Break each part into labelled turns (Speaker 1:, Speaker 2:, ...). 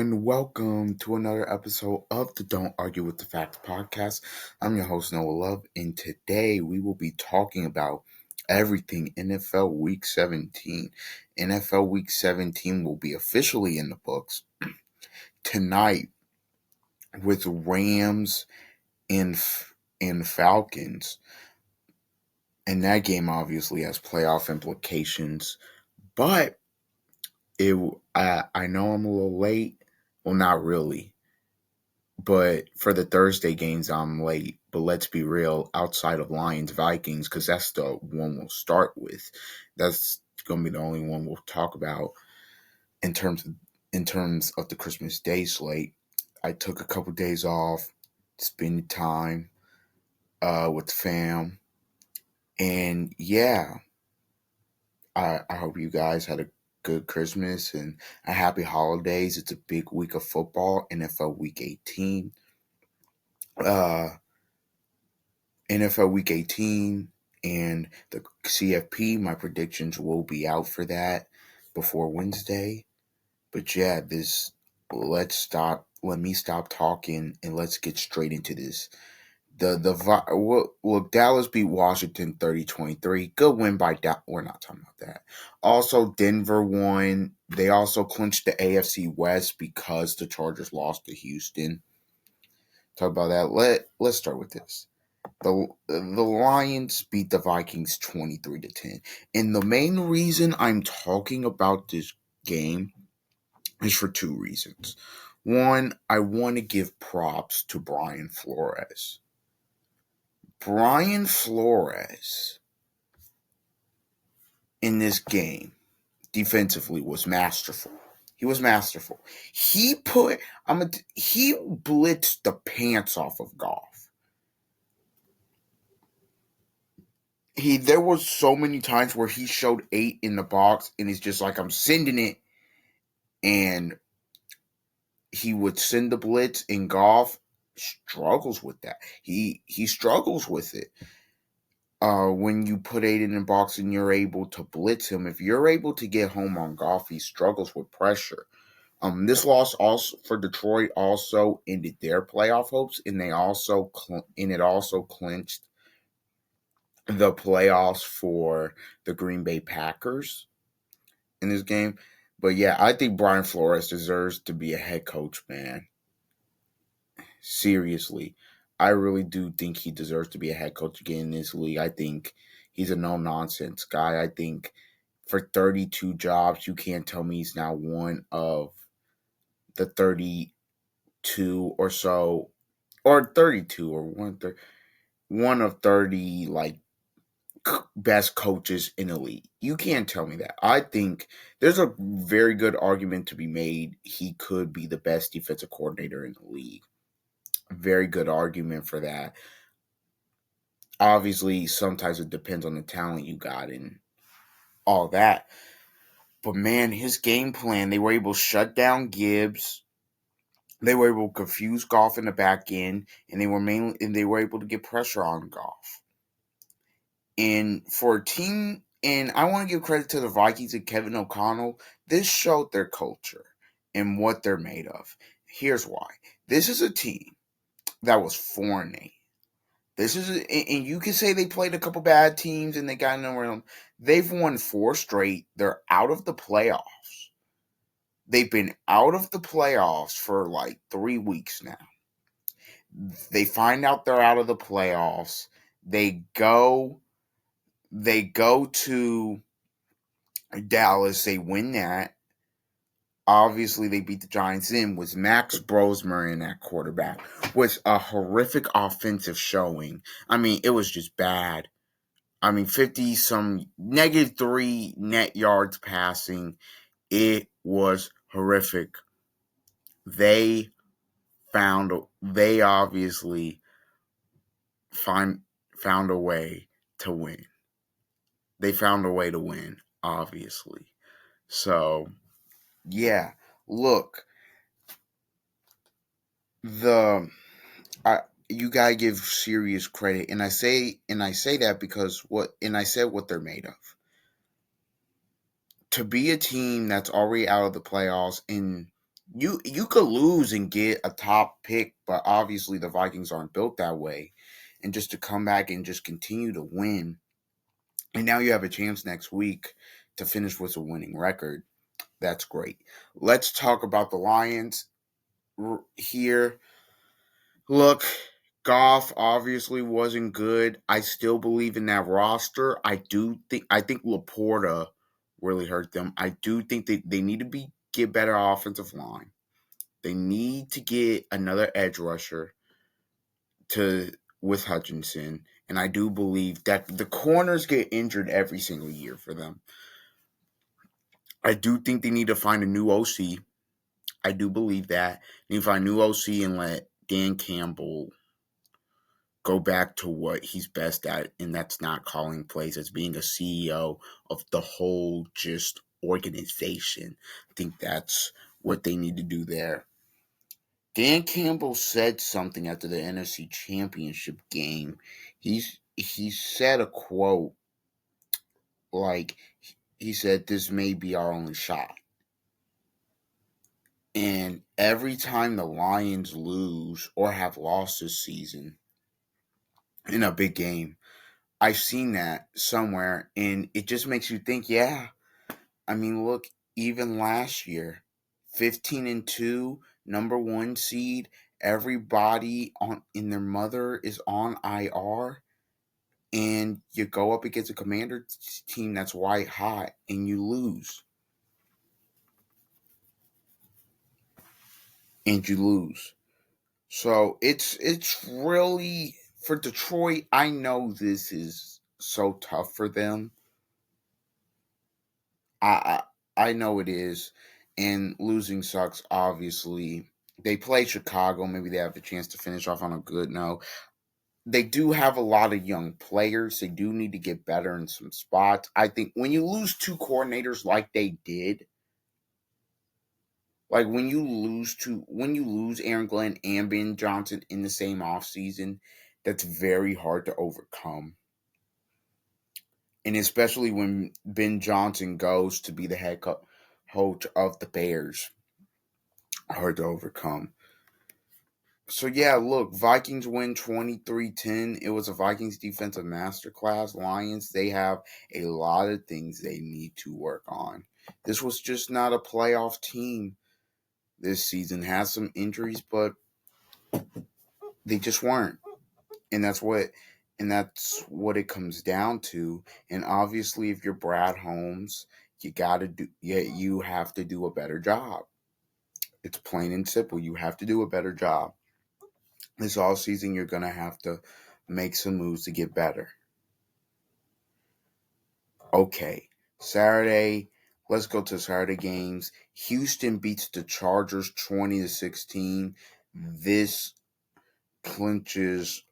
Speaker 1: and welcome to another episode of the Don't Argue with the Facts podcast. I'm your host, Noah Love, and today we will be talking about everything NFL Week 17. NFL Week 17 will be officially in the books tonight with Rams and Falcons. And that game obviously has playoff implications, but I know I'm a little late. Well, not really. But for the Thursday games, I'm late. But let's be real, outside of Lions Vikings, because that's the one we'll start with. That's gonna be the only one we'll talk about in terms of the Christmas Day slate. I took a couple days off, spend time with the fam, and yeah, I hope you guys had a good Christmas and a happy holidays. It's a big week of football, NFL Week 18. Uh, NFL Week 18 and the CFP. My predictions will be out for that before Wednesday. But yeah, let me stop talking and let's get straight into this. Dallas beat Washington 30-23. Good win by Dallas. We're not talking about that. Also, Denver won. They also clinched the AFC West because the Chargers lost to Houston. Talk about that. Let's start with this. The Lions beat the Vikings 23-10. And the main reason I'm talking about this game is for two reasons. One, I want to give props to Brian Flores. Brian Flores in this game defensively was masterful. He was masterful. He blitzed the pants off of Goff. There was so many times where he showed 8 in the box and he's just like, I'm sending it, and he would send the blitz, and Goff struggles with that. He struggles with it. When you put 8 in the box and you're able to blitz him, if you're able to get home on Goff, he struggles with pressure. This loss also for Detroit also ended their playoff hopes, and it also clinched the playoffs for the Green Bay Packers in this game. But yeah, I think Brian Flores deserves to be a head coach, man. Seriously. I really do think he deserves to be a head coach again in this league. I think he's a no-nonsense guy. I think for 32 jobs, you can't tell me he's not one of the 32 or so, or 32 or one of 30, like, best coaches in the league. You can't tell me that. I think there's a very good argument to be made. He could be the best defensive coordinator in the league. Very good argument for that. Obviously, sometimes it depends on the talent you got and all that. But man, his game plan, they were able to shut down Gibbs. They were able to confuse Goff in the back end, and they were able to get pressure on Goff. And for a team, and I want to give credit to the Vikings and Kevin O'Connell, this showed their culture and what they're made of. Here's why. This is a team that was 4-8. And you can say they played a couple bad teams and they got nowhere else. They've won 4 straight. They're out of the playoffs. They've been out of the playoffs for like 3 weeks now. They find out they're out of the playoffs. They go to Dallas. They win that. Obviously, they beat the Giants in. Was Max Brosmer in that quarterback. Was a horrific offensive showing. I mean, it was just bad. I mean, 50 some -3 net yards passing. It was horrific. They obviously found a way to win. They found a way to win, obviously. So, yeah, look, you gotta give serious credit, and I say that because I said what they're made of. To be a team that's already out of the playoffs and You could lose and get a top pick, but obviously the Vikings aren't built that way. And just to come back and just continue to win, and now you have a chance next week to finish with a winning record. That's great. Let's talk about the Lions here. Look, Goff obviously wasn't good. I still believe in that roster. I think Laporta really hurt them. I do think they need to get better offensive line. They need to get another edge rusher to with Hutchinson. And I do believe that the corners get injured every single year for them. I do think they need to find a new OC. I do believe that. They need to find a new OC and let Dan Campbell go back to what he's best at, and that's not calling plays, as being a CEO of the whole just organization. I think that's what they need to do there. Dan Campbell said something after the NFC Championship game. He said a quote like he said, "This may be our only shot." And every time the Lions lose or have lost this season in a big game, I've seen that somewhere, and it just makes you think, yeah. I mean, look, even last year, 15-2, number one seed, everybody on in their mother is on IR, and you go up against a commander team that's white hot and you lose. And you lose. So it's really for Detroit, I know this is so tough for them. I know it is, and losing sucks. Obviously, they play Chicago. Maybe they have the chance to finish off on a good note. They do have a lot of young players. They do need to get better in some spots. I think when you lose two coordinators like they did, like when you lose Aaron Glenn and Ben Johnson in the same offseason, that's very hard to overcome. And especially when Ben Johnson goes to be the head coach of the Bears, hard to overcome. So yeah, look, Vikings win 23-10. It was a Vikings defensive masterclass. Lions, they have a lot of things they need to work on. This was just not a playoff team this season. Has some injuries, but they just weren't. And that's what it comes down to. And obviously if you're Brad Holmes, you have to do a better job. It's plain and simple. You have to do a better job. This all season, you're going to have to make some moves to get better. Okay, Saturday. Let's go to Saturday games. Houston beats the Chargers 20-16. This clinches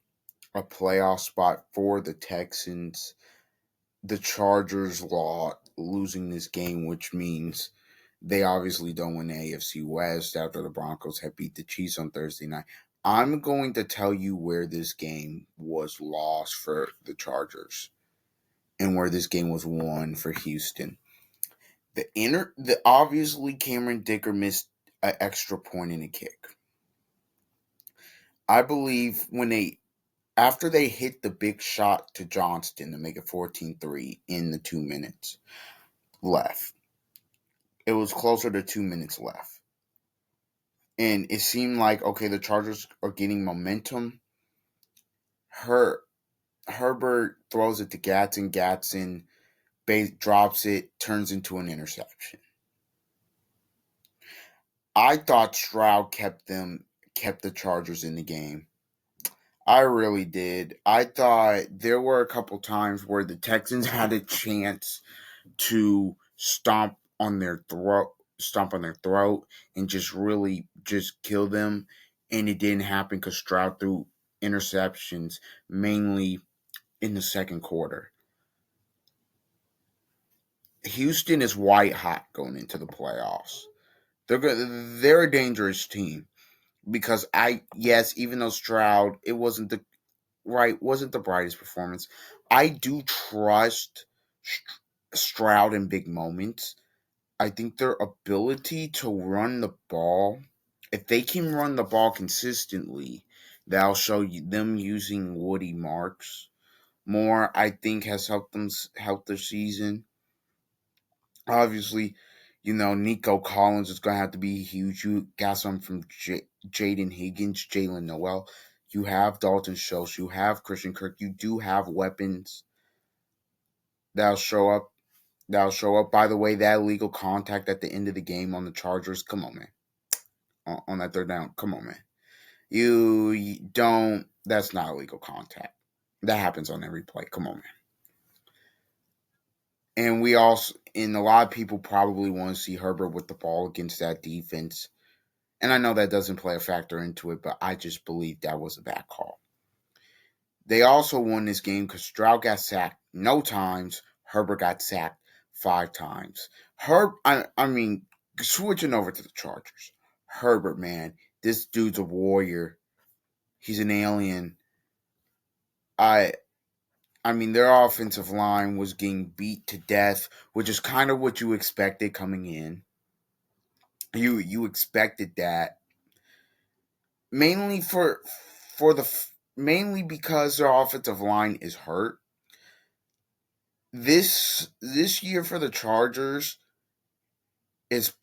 Speaker 1: a playoff spot for the Texans. The Chargers losing this game, which means they obviously don't win the AFC West after the Broncos have beat the Chiefs on Thursday night. I'm going to tell you where this game was lost for the Chargers and where this game was won for Houston. The obviously Cameron Dicker missed an extra point in a kick. I believe after they hit the big shot to Johnston to make it 14-3 in the 2 minutes left. It was closer to 2 minutes left. And it seemed like, okay, the Chargers are getting momentum. Herbert throws it to Gatson. Gatson drops it, turns into an interception. I thought Stroud kept the Chargers in the game. I really did. I thought there were a couple times where the Texans had a chance to stomp on their throat, and just really just kill them, and it didn't happen because Stroud threw interceptions mainly in the second quarter. Houston is white hot going into the playoffs. They're a dangerous team because even though Stroud it wasn't the brightest performance, I do trust Stroud in big moments. I think their ability to run the ball, if they can run the ball consistently, that'll show you them using Woody Marks more. I think has helped them help their season. Obviously, Nico Collins is going to have to be huge. You got some from Jaden Higgins, Jalen Noel. You have Dalton Schultz. You have Christian Kirk. You do have weapons that'll show up. That'll show up. By the way, that illegal contact at the end of the game on the Chargers. Come on, man. On that third down. Come on, man. You don't. That's not illegal contact. That happens on every play. Come on, man. And a lot of people probably want to see Herbert with the ball against that defense. And I know that doesn't play a factor into it, but I just believe that was a bad call. They also won this game because Stroud got sacked no times. Herbert got sacked 5 times. Switching over to the Chargers. Herbert, man, this dude's a warrior. He's an alien. Their offensive line was getting beat to death, which is kind of what you expected coming in. You expected that mainly mainly because their offensive line is hurt. This year for the Chargers is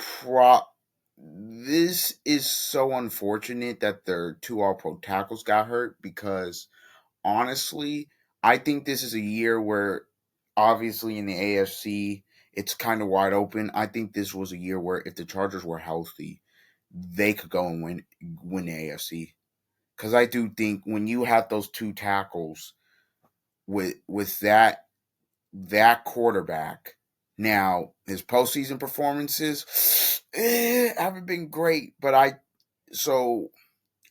Speaker 1: this is so unfortunate that their 2 All-Pro tackles got hurt because honestly, I think this is a year where obviously in the AFC it's kind of wide open. I think this was a year where if the Chargers were healthy, they could go and win the AFC. Because I do think when you have those 2 tackles with that quarterback, now his postseason performances haven't been great, so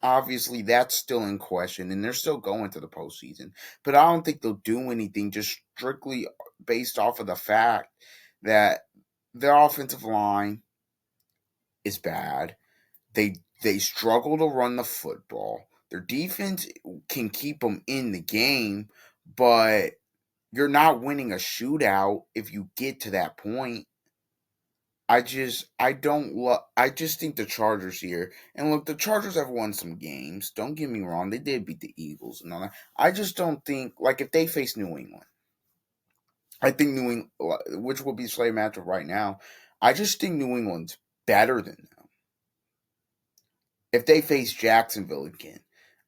Speaker 1: obviously that's still in question, and they're still going to the postseason. But I don't think they'll do anything just strictly based off of the fact that their offensive line is bad. They struggle to run the football. Their defense can keep them in the game, but you're not winning a shootout if you get to that point. I just think the Chargers here, and look, the Chargers have won some games. Don't get me wrong, they did beat the Eagles and all that. I just don't think, like, if they face New England, I think New England, which will be slave matchup right now, I just think New England's better than them. If they face Jacksonville again,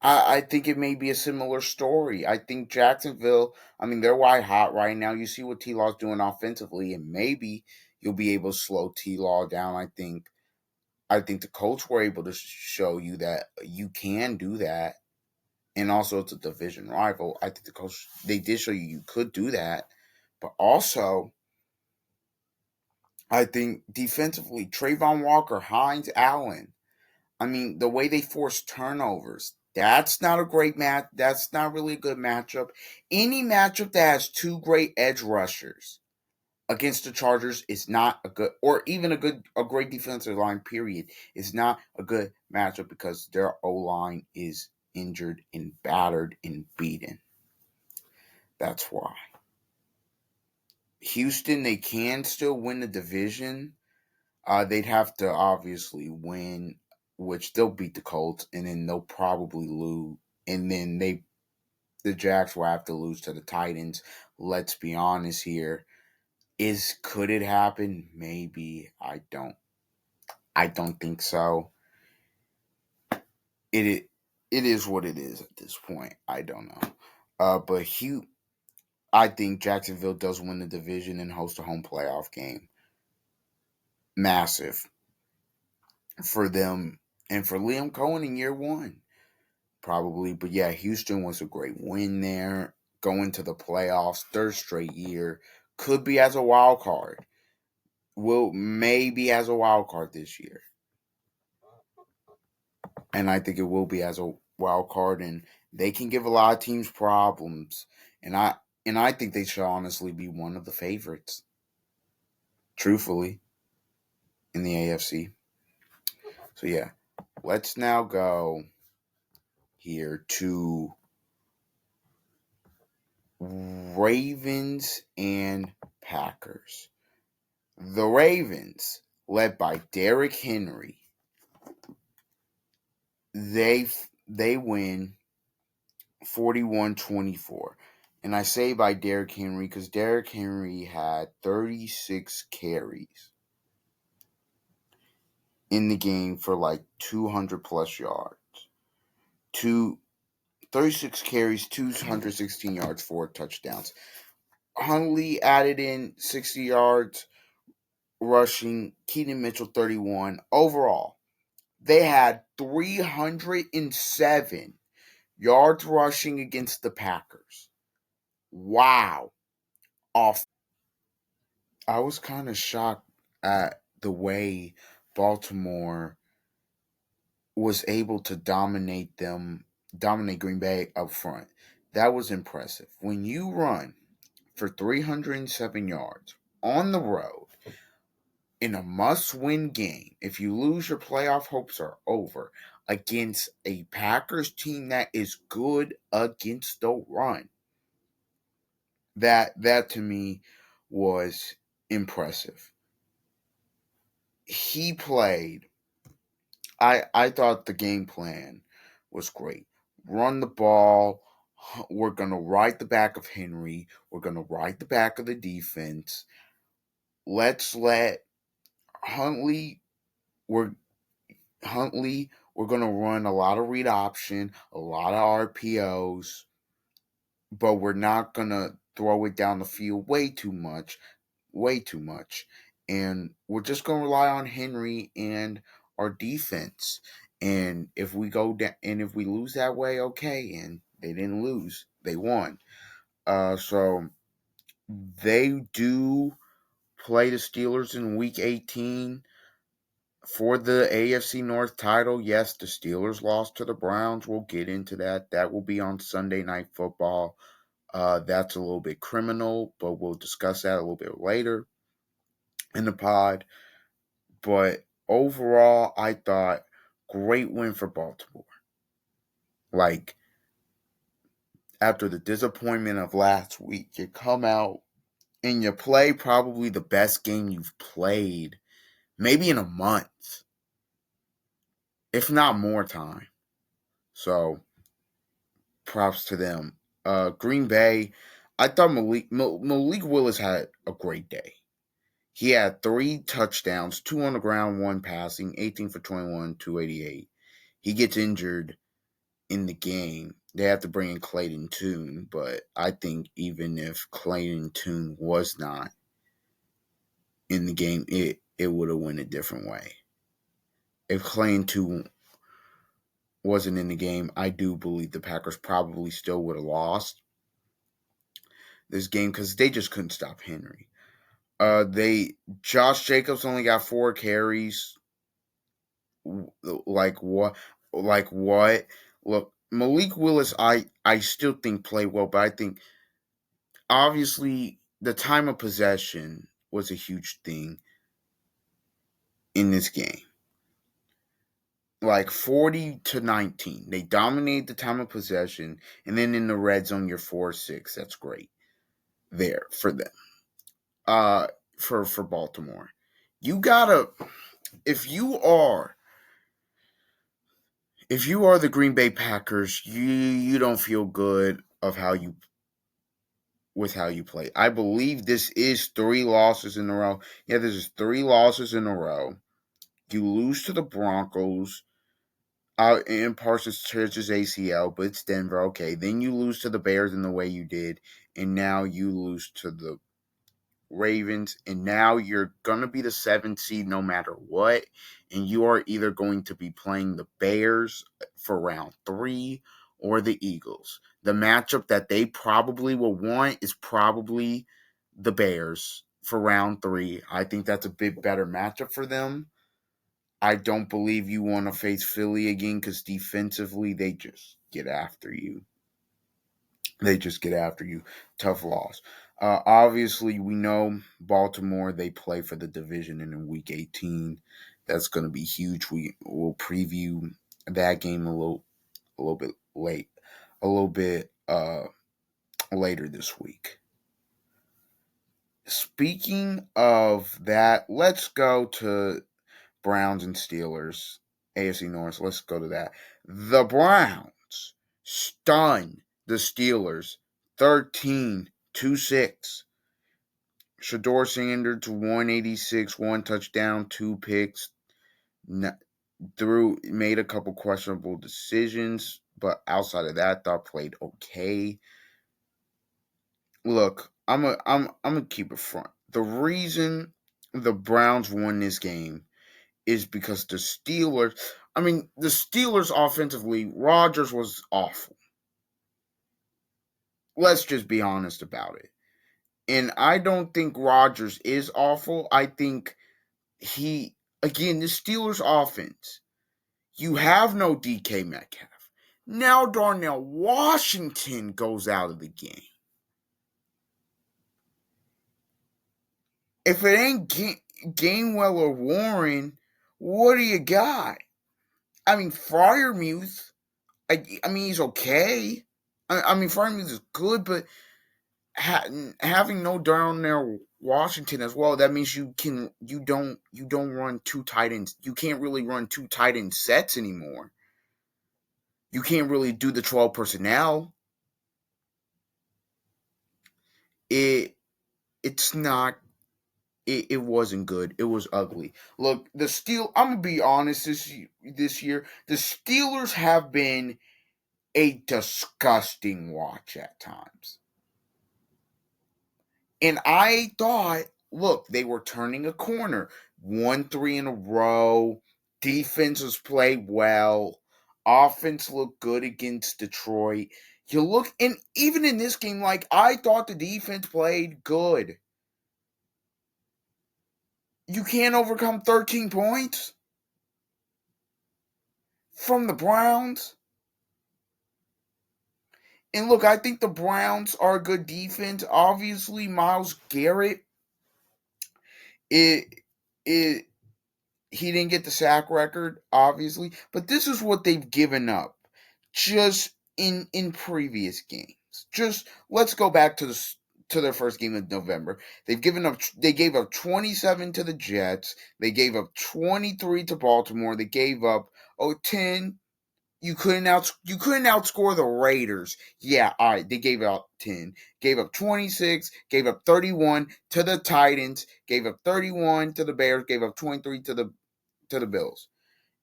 Speaker 1: I think it may be a similar story. I think Jacksonville, they're white hot right now. You see what T Law's doing offensively, and maybe you'll be able to slow T Law down. I think the Colts were able to show you that you can do that. And also, it's a division rival. I think the Colts, they did show you could do that. But also, I think defensively, Trayvon Walker, Hines Allen, the way they force turnovers, that's not a great match. That's not really a good matchup. Any matchup that has 2 great edge rushers against the Chargers is not a good, or even a great defensive line, period, is not a good matchup because their O-line is injured and battered and beaten. That's why. Houston, they can still win the division. They'd have to obviously win, which they'll beat the Colts, and then they'll probably lose. And then the Jags will have to lose to the Titans. Let's be honest here. Could it happen? Maybe. I don't think so. It is what it is at this point. I don't know. I think Jacksonville does win the division and host a home playoff game. Massive for them and for Liam Cohen in year 1. Probably. But yeah, Houston was a great win there. Going to the playoffs, 3rd straight year. Could be as a wild card. Will maybe as a wild card this year. And I think it will be as a wild card, and they can give a lot of teams problems. And I think they should honestly be one of the favorites. Truthfully, in the AFC. So yeah, let's now go here to Ravens and Packers. The Ravens, led by Derrick Henry, they win 41-24. And I say by Derrick Henry because Derrick Henry had 36 carries in the game for like 200 plus yards. 36 carries, 216 yards, 4 touchdowns. Huntley added in 60 yards rushing, Keaton Mitchell 31. Overall, they had 307 yards rushing against the Packers. Wow. I was kind of shocked at the way Baltimore was able to dominate Green Bay up front. That was impressive. When you run for 307 yards on the road in a must-win game, if you lose, your playoff hopes are over against a Packers team that is good against the run. That to me was impressive. He played. I thought the game plan was great. Run the ball. We're gonna ride the back of Henry. We're gonna ride the back of the defense. Let's let Huntley. We're Huntley. We're gonna run a lot of read option, a lot of RPOs, but we're not gonna throw it down the field way too much. And we're just going to rely on Henry and our defense. And if we go down, and if we lose that way, okay. And they didn't lose; they won. So they do play the Steelers in Week 18 for the AFC North title. Yes, the Steelers lost to the Browns. We'll get into that. That will be on Sunday Night Football. That's a little bit criminal, but we'll discuss that a little bit later in the pod. But overall, I thought great win for Baltimore. Like, after the disappointment of last week, you come out and you play probably the best game you've played maybe in a month, if not more time. So, props to them. Green Bay, I thought Malik Willis had a great day. He had 3 touchdowns, 2 on the ground, 1 passing, 18 for 21, 288. He gets injured in the game. They have to bring in Clayton Tune, but I think even if Clayton Tune was not in the game, it would have went a different way. If Clayton Tune wasn't in the game, I do believe the Packers probably still would have lost this game because they just couldn't stop Henry. Josh Jacobs only got 4 carries. Like what? Like what? Look, Malik Willis, I still think played well, but I think obviously the time of possession was a huge thing in this game. Like 40-19. They dominated the time of possession, and then in the red zone, you're 4-6. That's great there for them. For Baltimore. You gotta if you are the Green Bay Packers, you don't feel good of how you play. I believe this is 3 losses in a row. Yeah, this is 3 losses in a row. You lose to the Broncos out in Parsons Church's ACL, but it's Denver. Okay, then you lose to the Bears in the way you did, and now you lose to the Ravens, and now you're going to be the 7th seed no matter what, and you are either going to be playing the Bears for round 3 or the Eagles. The matchup that they probably will want is probably the Bears for round 3. I think that's a bit better matchup for them. I don't believe you want to face Philly again because defensively they just get after you. Tough loss. Obviously, we know Baltimore, they play for the division in Week 18. That's going to be huge. We will preview that game a little bit later this week. Speaking of that, let's go to Browns and Steelers, AFC North. Let's go to that. The Browns stun the Steelers 13-6. Shador Sanders 186, one touchdown, two picks. Made a couple questionable decisions, but outside of that, thought played okay. Look, I'm gonna keep it front. The reason the Browns won this game is because the Steelers offensively, Rodgers was awful. Let's just be honest about it. And I don't think Rodgers is awful. I think the Steelers offense, you have no DK Metcalf. Now Darnell Washington goes out of the game. If it ain't Gainwell or Warren, what do you got? I mean, Freiermuth, he's okay. Freiermuth is good, but having no Darnell Washington as well, that means you don't run two tight ends. You can't really run two tight end sets anymore. You can't really do the 12 personnel. It's not. It wasn't good. It was ugly. Look, I'm gonna be honest. This year, the Steelers have been a disgusting watch at times. And I thought, look, they were turning a corner. 1-3 in a row. Defense was played well. Offense looked good against Detroit. And even in this game, I thought the defense played good. You can't overcome 13 points from the Browns. And look, I think the Browns are a good defense. Obviously, Myles Garrett, it he didn't get the sack record, obviously, but this is what they've given up just in previous games. Just let's go back to their first game of November. They gave up 27 to the Jets. They gave up 23 to Baltimore. They gave up 10. You couldn't outscore the Raiders. Yeah, all right. They gave up 10. Gave up 26. Gave up 31 to the Titans. Gave up 31 to the Bears. Gave up 23 to the Bills.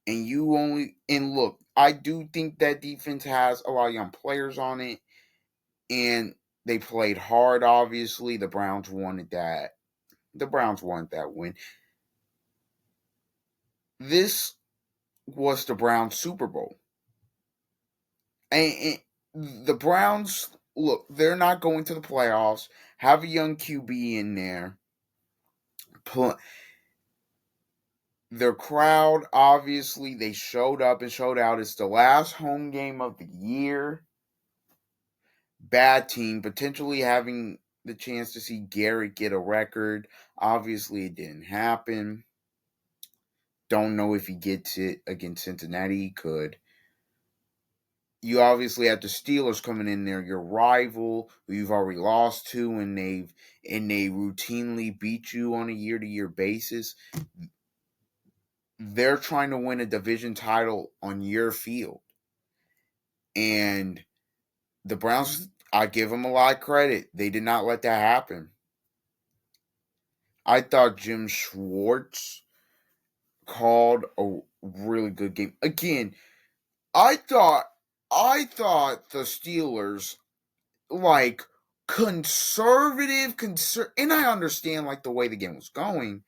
Speaker 1: And look, I do think that defense has a lot of young players on it, and they played hard. Obviously, the Browns wanted that. The Browns wanted that win. This was the Browns Super Bowl. And the Browns, look, they're not going to the playoffs. Have a young QB in there. Their crowd, obviously, they showed up and showed out. It's the last home game of the year. Bad team, potentially having the chance to see Garrett get a record. Obviously, it didn't happen. Don't know if he gets it against Cincinnati. He could. You obviously have the Steelers coming in there, your rival, who you've already lost to, and they routinely beat you on a year-to-year basis. They're trying to win a division title on your field. And the Browns, I give them a lot of credit. They did not let that happen. I thought Jim Schwartz called a really good game. Again, I thought the Steelers, conservative, and I understand the way the game was going,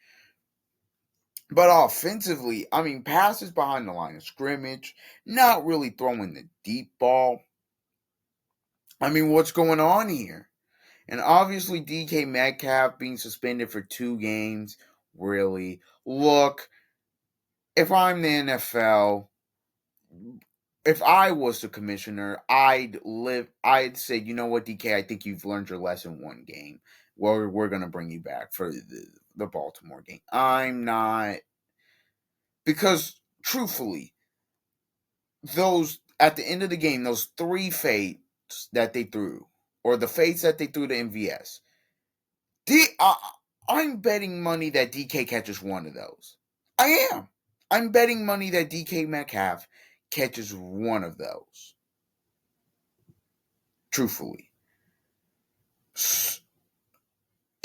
Speaker 1: but offensively, passes behind the line of scrimmage, not really throwing the deep ball. What's going on here? And obviously, DK Metcalf being suspended for 2 games. Really, look, if I'm the NFL, if I was the commissioner, I'd say, you know what, DK, I think you've learned your lesson one game. We're going to bring you back for the Baltimore game. I'm not, because truthfully, those, at the end of the game, those 3 fates that they threw, or the fates that they threw to MVS, I'm betting money that DK catches one of those. I am. I'm betting money that DK Metcalf catches one of those. Truthfully.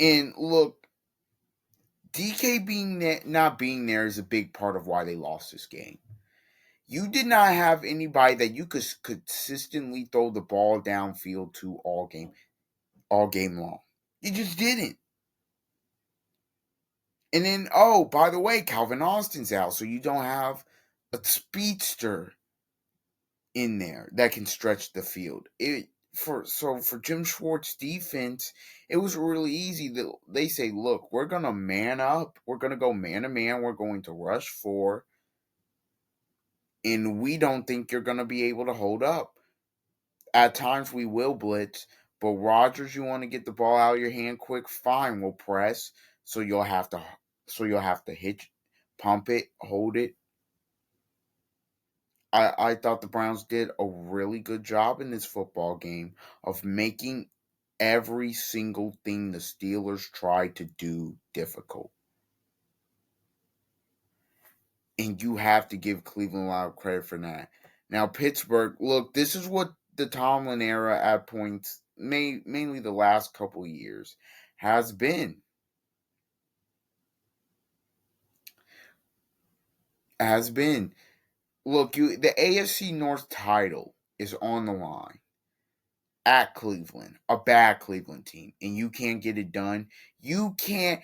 Speaker 1: And look, DK not being there is a big part of why they lost this game. You did not have anybody that you could consistently throw the ball downfield to all game long. You just didn't. And then, oh, by the way, Calvin Austin's out, so you don't have a speedster in there that can stretch the field. For Jim Schwartz defense, it was really easy. That they say, look, we're gonna man up, we're gonna go man to man, we're going to rush 4, and we don't think you're gonna be able to hold up. At times we will blitz, but Rodgers, you want to get the ball out of your hand quick, fine, we'll press. So you'll have to pump it, hold it. I thought the Browns did a really good job in this football game of making every single thing the Steelers tried to do difficult. And you have to give Cleveland a lot of credit for that. Now, Pittsburgh, look, this is what the Tomlin era at points, mainly the last couple of years, has been. Look, the AFC North title is on the line at Cleveland, a bad Cleveland team, and you can't get it done. You can't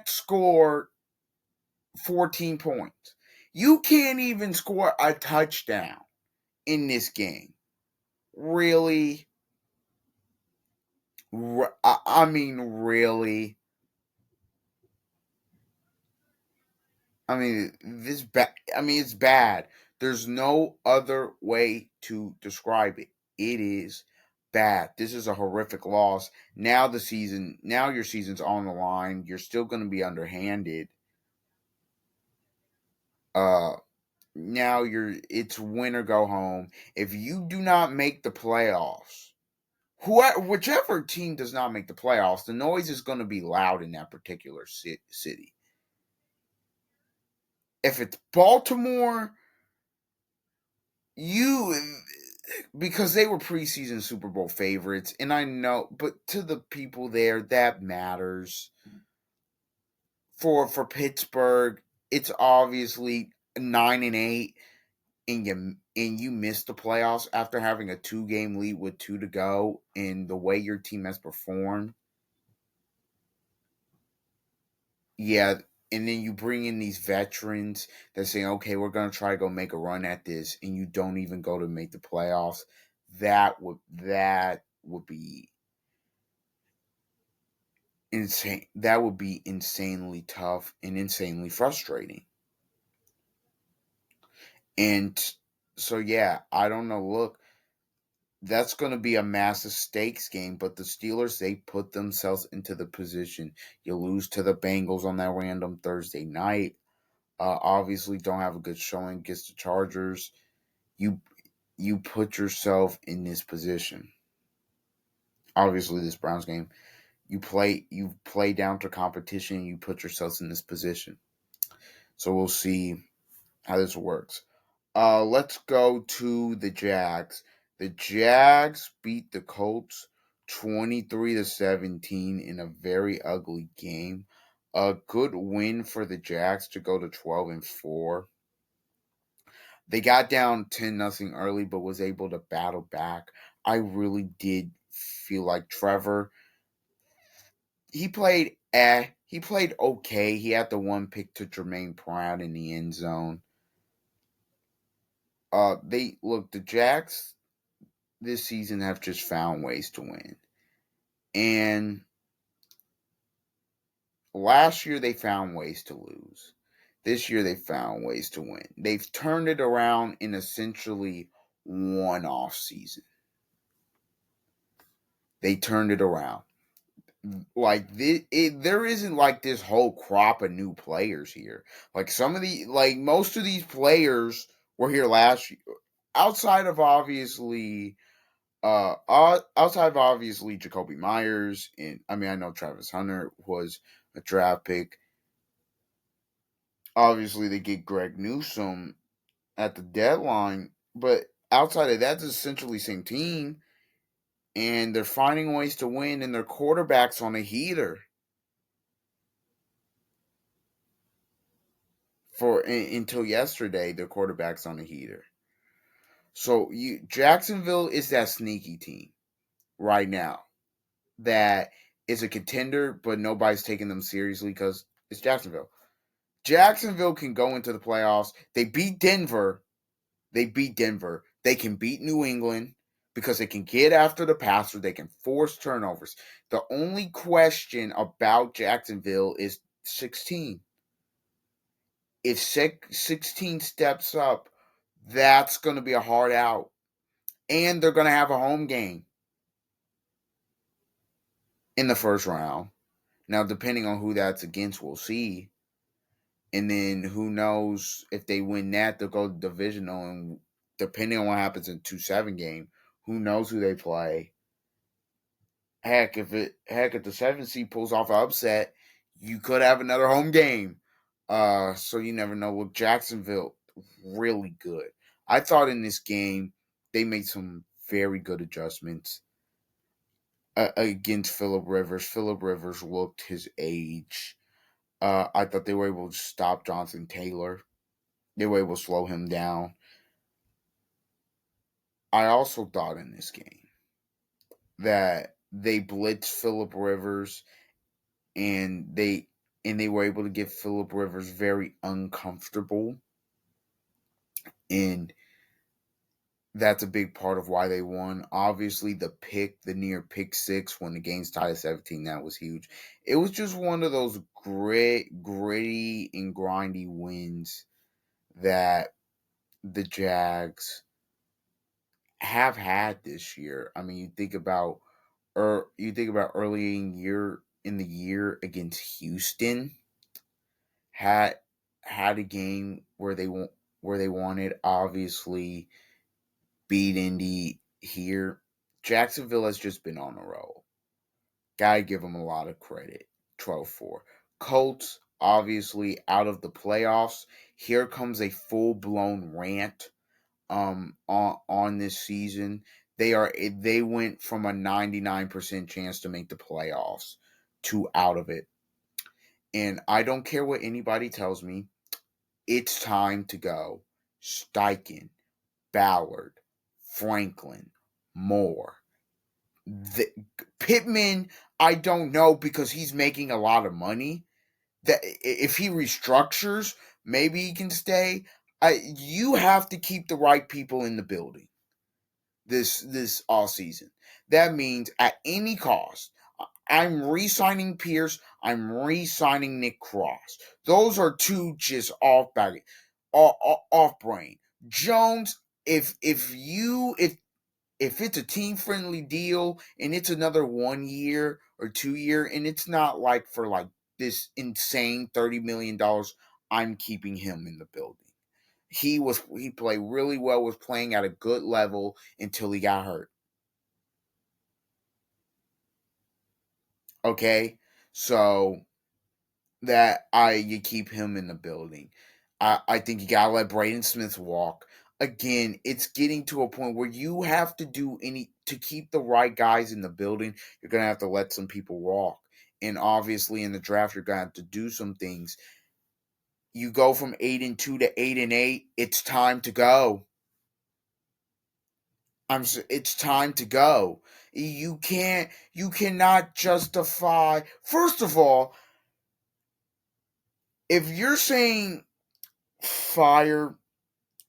Speaker 1: score 14 points. You can't even score a touchdown in this game. Really? I mean, really? I mean, it's bad. There's no other way to describe it. It is bad. This is a horrific loss. Now your season's on the line. You're still going to be underhanded. Now it's win or go home. If you do not make the playoffs, whichever team does not make the playoffs, the noise is going to be loud in that particular city. If it's Baltimore, because they were preseason Super Bowl favorites, and I know, but to the people there, that matters. For Pittsburgh, it's obviously 9-8, and you missed the playoffs after having a 2-game lead with 2 to go, and the way your team has performed. Yeah, and then you bring in these veterans that say, okay, we're going to try to go make a run at this, and you don't even go to make the playoffs. That would be insane. That would be insanely tough and insanely frustrating. And so, yeah, I don't know. Look, that's going to be a massive stakes game, but the Steelers, they put themselves into the position. You lose to the Bengals on that random Thursday night. Obviously, don't have a good showing against the Chargers. You put yourself in this position. Obviously, this Browns game, you play down to competition. You put yourselves in this position. So we'll see how this works. Let's go to the Jags. The Jags beat the Colts 23-17 in a very ugly game. A good win for the Jags to go to 12-4. They got down 10-0 early, but was able to battle back. I really did feel like Trevor. He played okay. He had the one pick to Jermaine Pratt in the end zone. The Jags this season have just found ways to win. And last year they found ways to lose. This year they found ways to win. They've turned it around in essentially one off season. They turned it around. Like there isn't like this whole crop of new players here. Like most of these players were here last year. Outside of obviously Outside of obviously Jacoby Myers, and I mean I know Travis Hunter was a draft pick. Obviously, they get Greg Newsome at the deadline, but outside of that, it's essentially the same team, and they're finding ways to win, and their quarterback's on a heater. Until yesterday, their quarterback's on a heater. So Jacksonville is that sneaky team right now that is a contender, but nobody's taking them seriously because it's Jacksonville. Jacksonville can go into the playoffs. They beat Denver. They can beat New England because they can get after the passer. They can force turnovers. The only question about Jacksonville is 16. If 16 steps up, that's going to be a hard out. And they're going to have a home game in the first round. Now, depending on who that's against, we'll see. And then who knows if they win that, they'll go divisional. And depending on what happens in 2-7 game, who knows who they play. Heck, if the 7th seed pulls off an upset, you could have another home game. So you never know. With Jacksonville, really good. I thought in this game they made some very good adjustments against Phillip Rivers. Phillip Rivers looked his age. I thought they were able to stop Jonathan Taylor. They were able to slow him down. I also thought in this game that they blitzed Phillip Rivers and they were able to get Phillip Rivers very uncomfortable. And that's a big part of why they won. Obviously, the near pick six when the game's tied at 17, that was huge. It was just one of those gritty and grindy wins that the Jags have had this year. I mean, you think about early in the year against Houston, had a game where they won it. Obviously, beat Indy here. Jacksonville has just been on a roll. Gotta give them a lot of credit. 12-4. Colts, obviously, out of the playoffs. Here comes a full-blown rant on this season. They went from a 99% chance to make the playoffs to out of it. And I don't care what anybody tells me. It's time to go. Steichen, Ballard, Franklin, Moore. Pittman, I don't know because he's making a lot of money. That if he restructures, maybe he can stay. You have to keep the right people in the building this all season. That means at any cost, I'm re-signing Pierce. I'm re-signing Nick Cross. Those are two just off brain. Jones, if it's a team friendly deal and it's another 1 year or 2 year and it's not like for like this insane $30 million, I'm keeping him in the building. He played really well, was playing at a good level until he got hurt. Okay? So that you keep him in the building. I think you gotta let Braden Smith walk. Again, it's getting to a point where you have to do to keep the right guys in the building. You're gonna have to let some people walk, and obviously in the draft, you're gonna have to do some things. You go from 8-2 to 8-8. It's time to go. It's time to go. You cannot justify. First of all, if you're saying fire,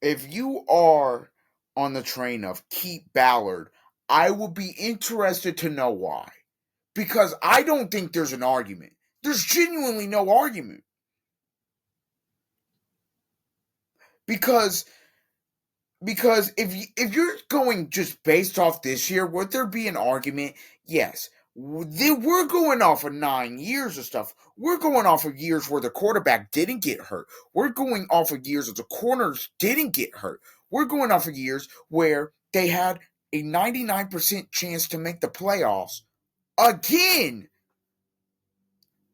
Speaker 1: if you are on the train of keep Ballard, I would be interested to know why. Because I don't think there's an argument. There's genuinely no argument. Because if you're going just based off this year, would there be an argument? Yes. We're going off of 9 years of stuff. We're going off of years where the quarterback didn't get hurt. We're going off of years where the corners didn't get hurt. We're going off of years where they had a 99% chance to make the playoffs again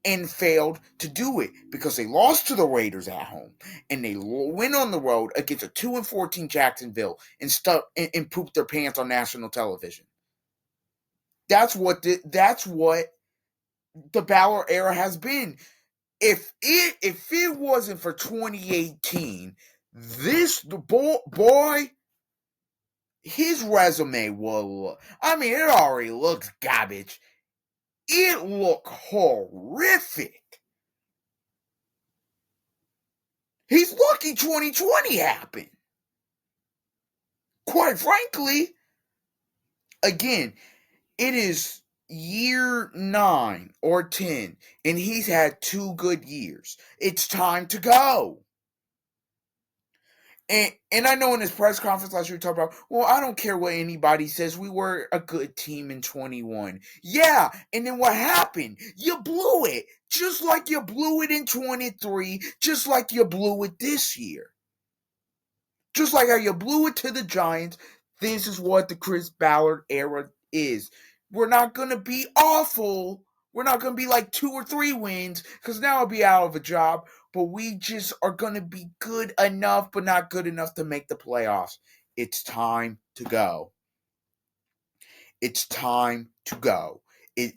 Speaker 1: and failed to do it because they lost to the Raiders at home and they went on the road against a 2-14 Jacksonville and pooped their pants on national television. That's what the Ballard era has been. If it wasn't for 2018, this boy, his resume will. I mean, it already looks garbage. It looked horrific. He's lucky 2020 happened. Quite frankly, again, it is year 9 or 10, and he's had 2 good years. It's time to go. And I know in his press conference last year he talked about, well, I don't care what anybody says. We were a good team in 21. Yeah, and then what happened? You blew it. Just like you blew it in 23. Just like you blew it this year. Just like how you blew it to the Giants. This is what the Chris Ballard era is. We're not going to be awful. We're not going to be like 2 or 3 wins because now I'll be out of a job. But we just are going to be good enough, but not good enough to make the playoffs. It's time to go. It's time to go.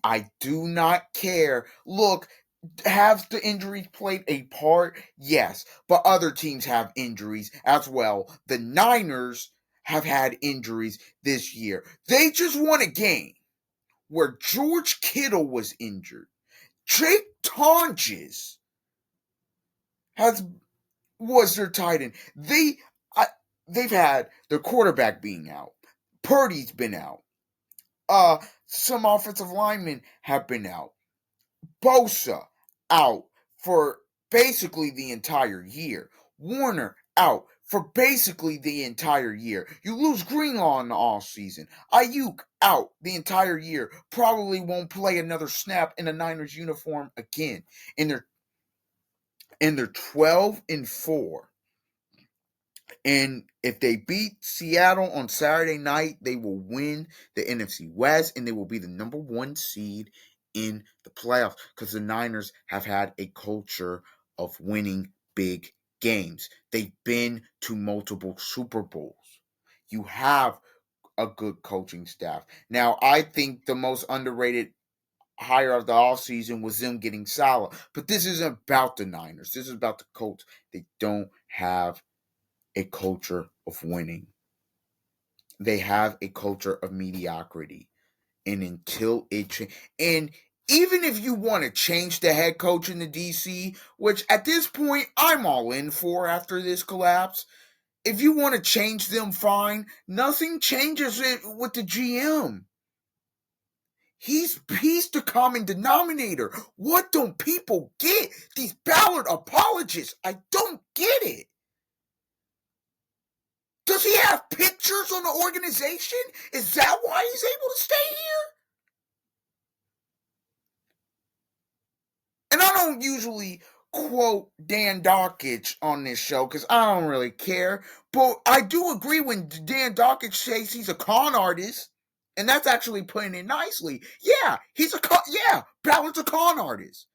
Speaker 1: I do not care. Look, have the injuries played a part? Yes, but other teams have injuries as well. The Niners have had injuries this year. They just won a game where George Kittle was injured. Jake Tonges was their tight end. They've had their quarterback being out. Purdy's been out. Some offensive linemen have been out. Bosa out for basically the entire year. Warner out for basically the entire year. You lose Greenlaw in the offseason. Ayuk out the entire year. Probably won't play another snap in a Niners uniform again. And they're 12-4. And if they beat Seattle on Saturday night, they will win the NFC West and they will be the number 1 seed in the playoffs because the Niners have had a culture of winning big games. They've been to multiple Super Bowls. You have a good coaching staff. Now, I think the most underrated hire of the offseason was them getting Salah. But this isn't about the Niners. This is about the Colts. They don't have a culture of winning. They have a culture of mediocrity. And until and even if you want to change the head coach in the DC, which at this point I'm all in for after this collapse, if you want to change them, fine. Nothing changes it with the GM. He's the common denominator. What don't people get? These Ballard apologists, I don't get it. Does he have pictures on the organization? Is that why he's able to stay here? And I don't usually quote Dan Dakich on this show because I don't really care. But I do agree when Dan Dakich says he's a con artist. And that's actually putting it nicely. Yeah, Ballard's a con artist.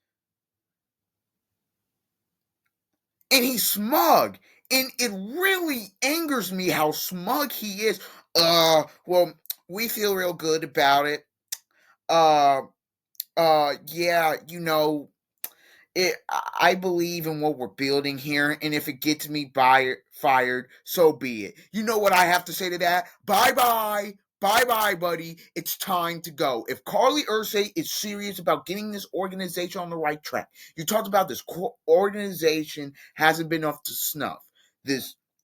Speaker 1: And he's smug. And it really angers me how smug he is. Well, we feel real good about it. Yeah, I believe in what we're building here, and if it gets me fired, so be it. You know what I have to say to that? Bye-bye. Bye-bye, buddy. It's time to go. If Carly Ursay is serious about getting this organization on the right track, you talked about this organization hasn't been up to snuff.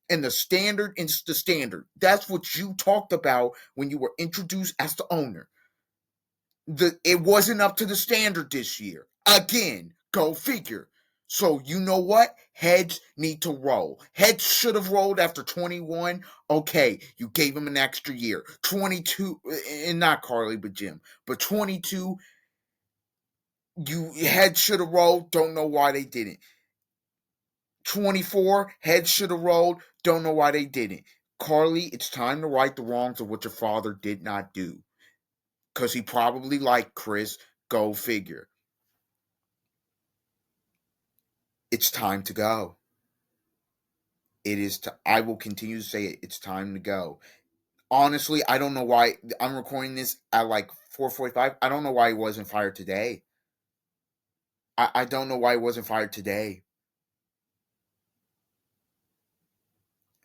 Speaker 1: And the standard is the standard. That's what you talked about when you were introduced as the owner. It wasn't up to the standard this year. Again, go figure. So you know what? Heads need to roll. Heads should have rolled after 21. Okay, you gave him an extra year. 22, and not Carly, but Jim. But 22, heads should have rolled. Don't know why they didn't. 24, heads should have rolled. Don't know why they didn't. Carly, it's time to right the wrongs of what your father did not do. Because he probably liked Chris. Go figure. It's time to go. It is. I will continue to say it. It's time to go. Honestly, I don't know why I'm recording this at like 4:45. I don't know why he wasn't fired today. I don't know why he wasn't fired today.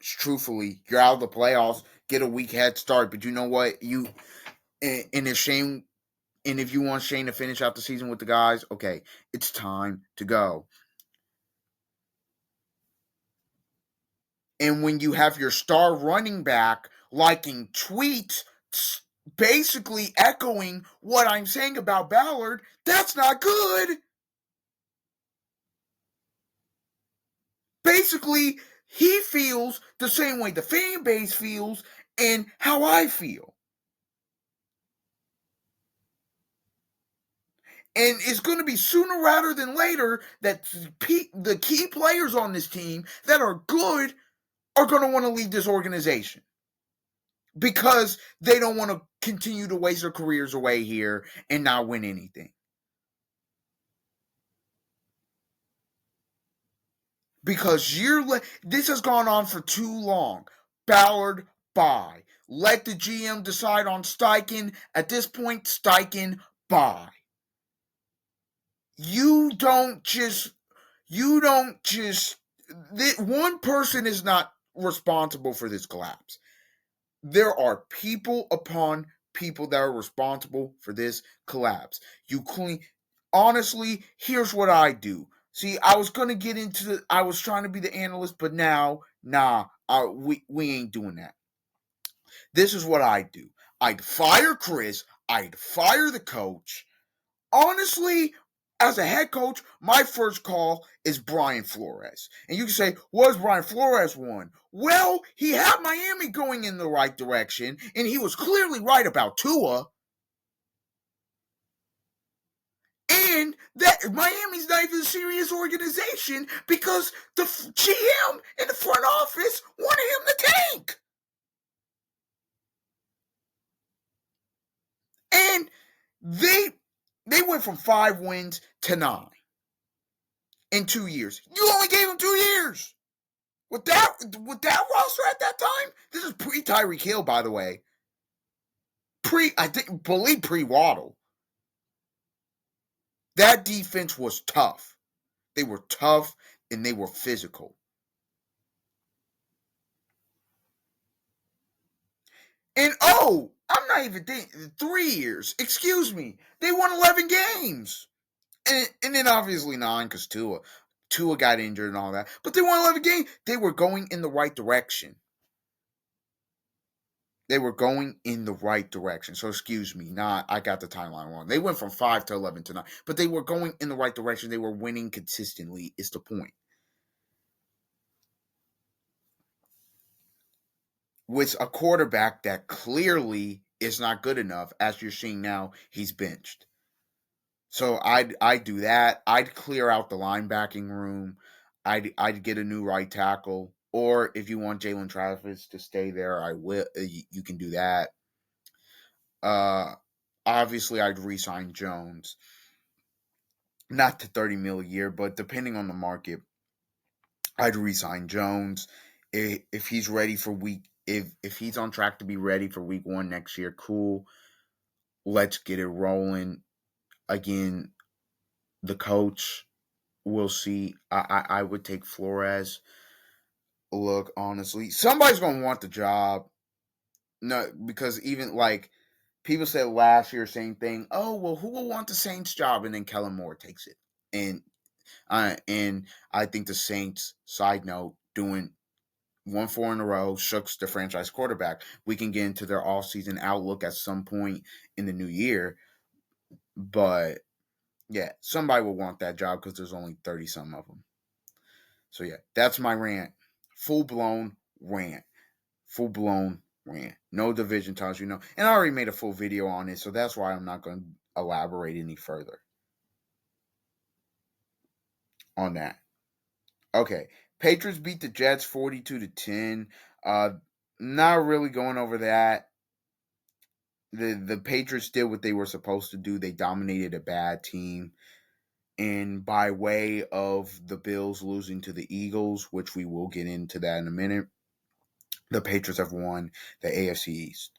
Speaker 1: Truthfully, you're out of the playoffs. Get a week head start, but you know what? And if Shane, and if you want Shane to finish out the season with the guys, okay, it's time to go. And when you have your star running back liking tweets basically echoing what I'm saying about Ballard, that's not good. Basically, he feels the same way the fan base feels and how I feel. And it's going to be sooner rather than later that the key players on this team that are good are going to want to leave this organization because they don't want to continue to waste their careers away here and not win anything. Because this has gone on for too long. Ballard, bye. Let the GM decide on Steichen. At this point, Steichen, bye. You don't just. One person is not responsible for this collapse. There are people upon people that are responsible for this collapse. Honestly, here's what I do. See, I was gonna get into I was trying to be the analyst, but now, we ain't doing that. This is what I do. I'd fire Chris. I'd fire the coach. Honestly, as a head coach, my first call is Brian Flores. And you can say, what has Brian Flores won? Well, he had Miami going in the right direction, and he was clearly right about Tua. And that Miami's not even a serious organization because the GM and the front office wanted him to tank. And they went from 5 wins to 9 in 2 years. You only gave them 2 years. With that roster at that time, this is pre Tyreek Hill, by the way. Pre Waddle. That defense was tough. They were tough and they were physical. And I'm not even thinking 3 years. Excuse me. They won 11 games. And then obviously 9 because Tua got injured and all that. But they won 11 games. They were going in the right direction. They were going in the right direction. So excuse me, I got the timeline wrong. They went from 5 to 11 to 9, but they were going in the right direction. They were winning consistently. Is the point? With a quarterback that clearly is not good enough, as you're seeing now, he's benched. So I'd do that. I'd clear out the linebacking room. I'd get a new right tackle. Or if you want Jalen Travis to stay there, I will. You can do that. Uh, Obviously, I'd re-sign Jones, not to 30 mil a year, but depending on the market, I'd re-sign Jones if he's ready for if he's on track to be ready for week 1 next year. Cool, let's get it rolling. Again, the coach, we'll see. I would take Flores. Look, honestly, somebody's gonna want the job. No, because even like people said last year, same thing. Oh well, who will want the Saints job? And then Kellen Moore takes it, and I think the Saints, side note, doing 1-4 in a row, shooks the franchise quarterback. We can get into their off-season outlook at some point in the new year, but yeah, somebody will want that job because there's only 30 some of them. So yeah, that's my rant. Full blown rant. Full blown rant. No division titles, and I already made a full video on it, so that's why I'm not going to elaborate any further on that. Okay, Patriots beat the Jets 42-10. not really going over that. The Patriots did what they were supposed to do. They dominated a bad team. And by way of the Bills losing to the Eagles, which we will get into that in a minute, the Patriots have won the AFC East.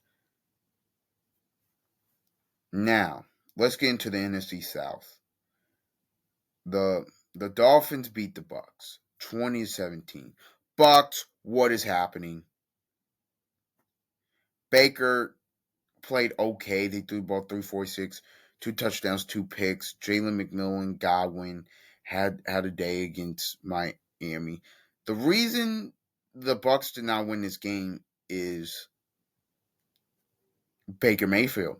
Speaker 1: Now, let's get into the NFC South. The Dolphins beat the Bucks 20-17. Bucks, what is happening? Baker played okay. They threw the ball 346, 2 touchdowns, 2 picks. Jalen McMillan, Godwin had a day against Miami. The reason the Bucks did not win this game is Baker Mayfield.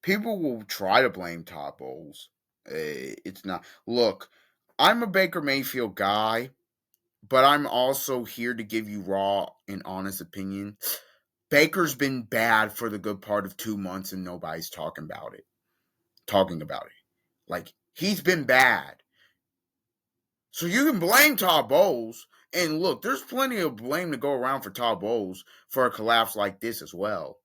Speaker 1: People will try to blame Todd Bowles. It's not. Look, I'm a Baker Mayfield guy, but I'm also here to give you raw and honest opinion. Baker's been bad for the good part of 2 months and nobody's talking about it. Like, he's been bad. So you can blame Todd Bowles. And look, there's plenty of blame to go around for Todd Bowles for a collapse like this as well.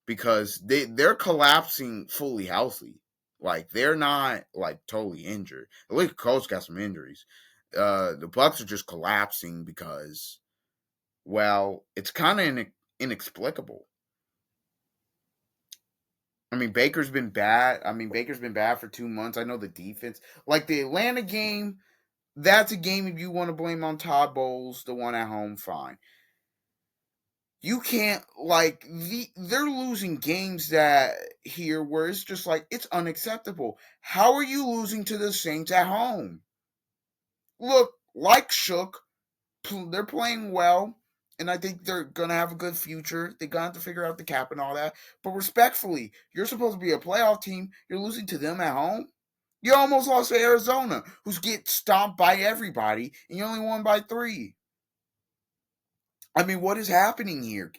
Speaker 1: Because they're collapsing fully healthy. Like, they're not like totally injured. At least Colts got some injuries. The Bucks are just collapsing because, well, it's kind of inexplicable. Baker's been bad. Baker's been bad for 2 months. I know the defense, like the Atlanta game, that's a game if you want to blame on Todd Bowles, the one at home, fine. You can't, like, they're losing games that here where it's just like it's unacceptable. How are you losing to the Saints at home? Look, like Shook, they're playing well, and I think they're gonna have a good future. They're gonna have to figure out the cap and all that. But respectfully, you're supposed to be a playoff team. You're losing to them at home. You almost lost to Arizona, who's get stomped by everybody, and you only won by 3. What is happening here,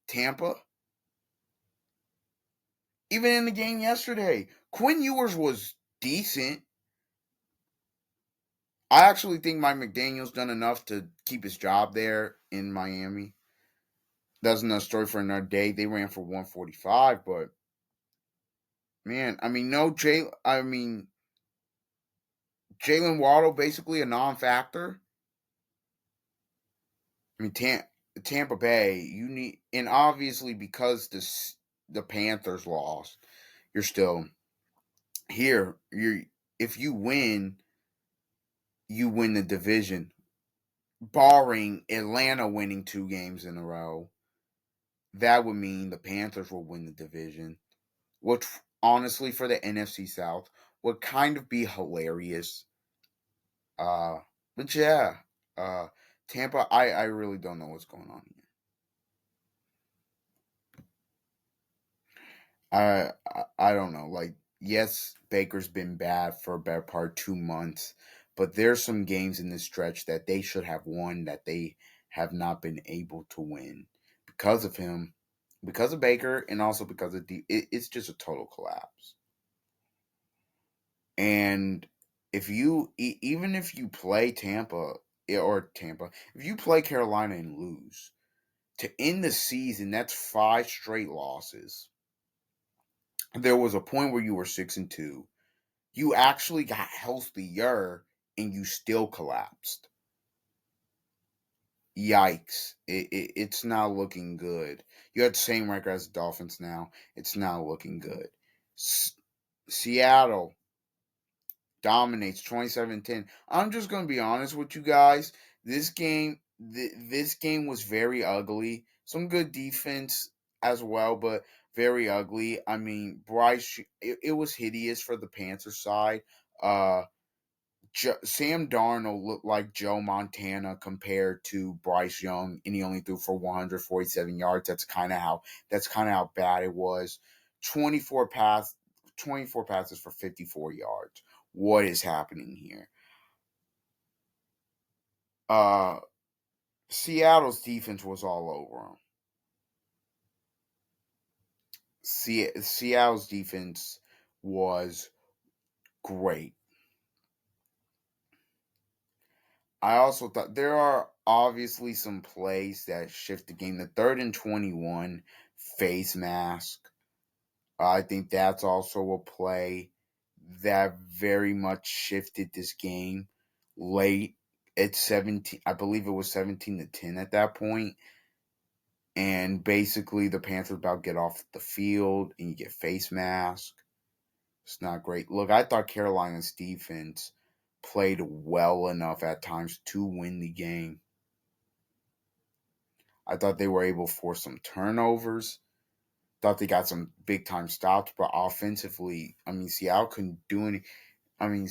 Speaker 1: Tampa? Even in the game yesterday, Quinn Ewers was decent. I actually think Mike McDaniel's done enough to keep his job there in Miami. That's another story for another day. They ran for 145, but man, no Jay. Jalen Waddle basically a non-factor. Tampa Bay, you need, and obviously because the Panthers lost, you're still here. If you win the division, barring Atlanta winning 2 games in a row. That would mean the Panthers will win the division, which honestly for the NFC South would kind of be hilarious. But yeah, uh, Tampa, I really don't know what's going on here. I don't know. Like, yes, Baker's been bad for a better part 2 months, but there's some games in this stretch that they should have won that they have not been able to win because of him, because of Baker, and also because of it's just a total collapse. And even if you play Tampa, if you play Carolina and lose to end the season, that's 5 straight losses. There was a point where you were 6-2. You actually got healthier and you still collapsed. Yikes. It's not looking good. You had the same record as the Dolphins now. It's not looking good. Seattle dominates 27-10. I'm just going to be honest with you guys. This game was very ugly. Some good defense as well, but very ugly. Bryce, it was hideous for the Panthers side. Sam Darnold looked like Joe Montana compared to Bryce Young, and he only threw for 147 yards. That's kind of how bad it was. 24 pass, 24 passes for 54 yards. What is happening here? Seattle's defense was all over them. Seattle's defense was great. I also thought there are obviously some plays that shift the game. The 3rd and 21 face mask. I think that's also a play that very much shifted this game late at 17. I believe it was 17-10 at that point. And basically, the Panthers about get off the field and you get face mask. It's not great. Look, I thought Carolina's defense played well enough at times to win the game. I thought they were able to force some turnovers. Thought they got some big time stops, but offensively, I mean, Seattle couldn't do any. I mean,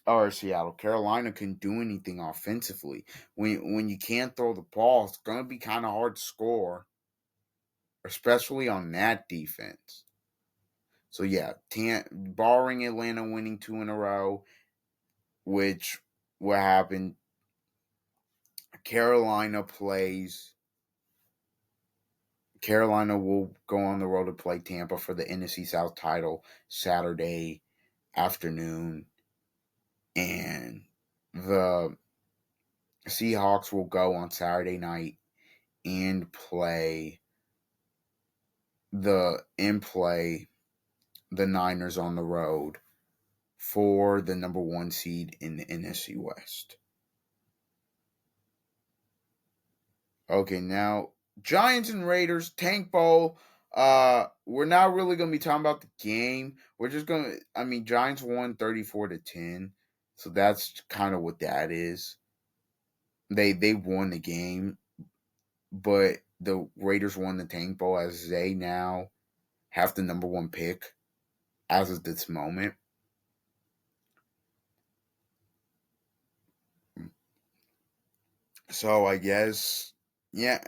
Speaker 1: Carolina couldn't do anything offensively. When you can't throw the ball, it's gonna be kind of hard to score, especially on that defense. So yeah, barring Atlanta winning 2 in a row, which what happened, Carolina plays. Carolina will go on the road to play Tampa for the NFC South title Saturday afternoon, and the Seahawks will go on Saturday night and play the Niners on the road for the number 1 seed in the NFC West. Okay, now Giants and Raiders Tank Bowl. We're not really gonna be talking about the game. We're just gonna. I mean, Giants won 34-10, so that's kind of what that is. They won the game, but the Raiders won the Tank Bowl as they now have the number 1 pick as of this moment. So I guess, yeah.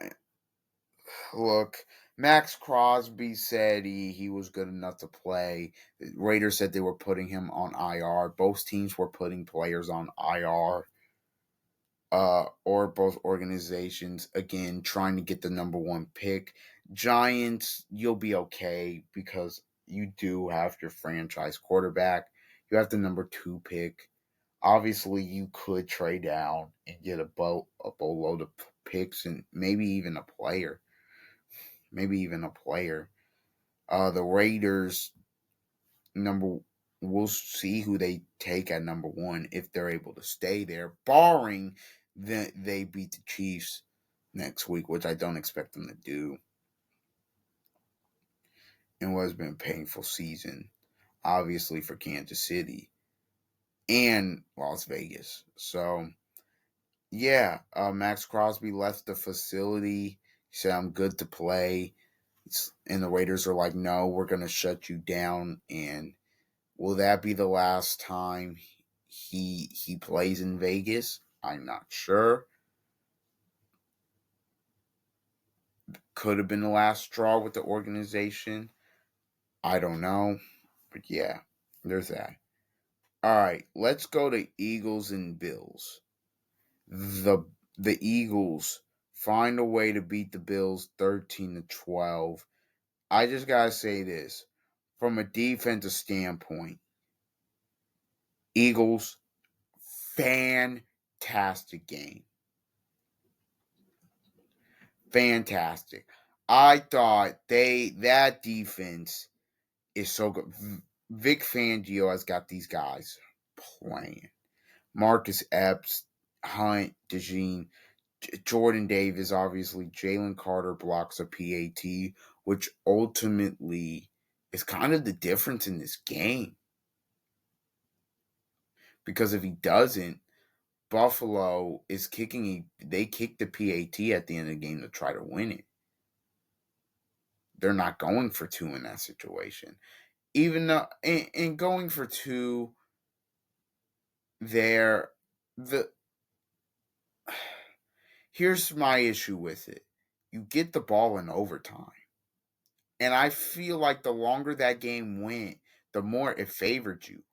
Speaker 1: Look, Max Crosby said he was good enough to play. The Raiders said they were putting him on IR. Both teams were putting players on IR. Or both organizations, again, trying to get the number 1 pick. Giants, you'll be okay because you do have your franchise quarterback. You have the number 2 pick. Obviously, you could trade down and get a boatload of picks and maybe even a player. The Raiders number we'll see who they take at number 1 if they're able to stay there, barring that they beat the Chiefs next week, which I don't expect them to do. In what has been a painful season, obviously for Kansas City and Las Vegas. So yeah, Max Crosby left the facility. He said, "I'm good to play." And the Raiders are like, "No, we're going to shut you down." And will that be the last time he plays in Vegas? I'm not sure. Could have been the last straw with the organization. I don't know. But yeah, there's that. All right, let's go to Eagles and Bills. The the Eagles find a way to beat the Bills 13-12. I just got to say this from a defensive standpoint. Eagles, fantastic game. Fantastic. I thought that defense is so good. Vic Fangio has got these guys playing. Marcus Epps, Hunt, DeJean, Jordan Davis, obviously. Jalen Carter blocks a PAT, which ultimately is kind of the difference in this game. Because if he doesn't, Buffalo is they kick the PAT at the end of the game to try to win it. They're not going for 2 in that situation. Even though, and going for 2 there, the here's my issue with it. You get the ball in overtime. And I feel like the longer that game went, the more it favored you.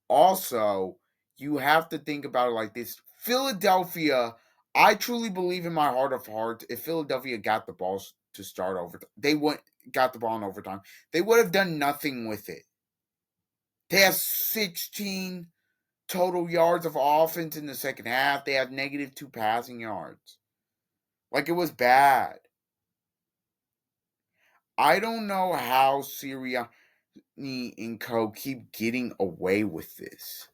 Speaker 1: Also, you have to think about it like this. Philadelphia, I truly believe in my heart of hearts, if Philadelphia got the balls to start over, got the ball in overtime, they would have done nothing with it. They have 16 total yards of offense in the second half. They have -2 passing yards. Like, it was bad. I don't know how Sirianni and co keep getting away with this.